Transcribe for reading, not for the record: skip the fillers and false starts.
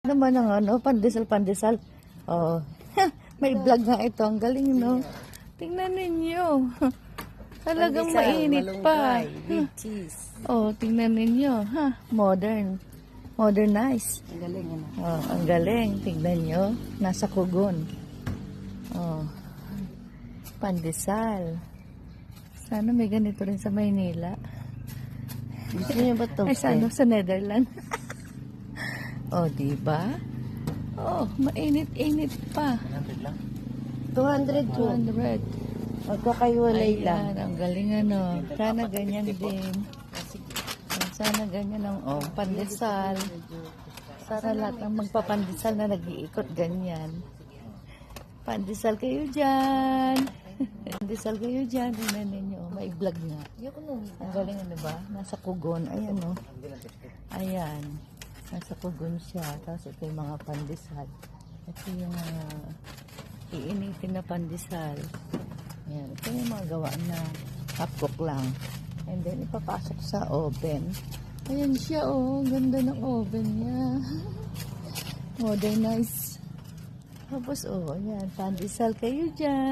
Naman ang ano, pandesal. Oh, may vlog nga ito. Ang galing, no? Tingnan ninyo. Talagang mainit pa. With cheese. Oh, tingnan ninyo. Ha, modern. Modernized. Ang galing, ano? Oh, ang galing. Tingnan nyo. Nasa kugon. Oh, pandesal. Sana may ganito rin sa Maynila. Gusto niyo ba ito? Ay, sana sa Netherlands. Oh, diba? Oh, mainit-init pa. 200 po. 200. Magkakaiwalay lang. Ayan, ang galing ano. Sana ganyan din. Sana ganyan ang pandesal. Sana lahat ng magpapandesal na nag-iikot ganyan. Pandesal kayo dyan. Pandesal kayo dyan. Tingnan ninyo. May vlog nga. Ang galing ano ba? Nasa kugon. Ayan o. Ayan. Nasa kugon siya. Tapos ito yung mga pandesal. Ito yung iinitin na pandesal. Ayan. Ito yung mga gawa na half cook lang. And then ipapasok sa oven. Ayan siya oh. Ganda ng oven niya. Modernized. Tapos oh, ayan. Pandesal kayo dyan.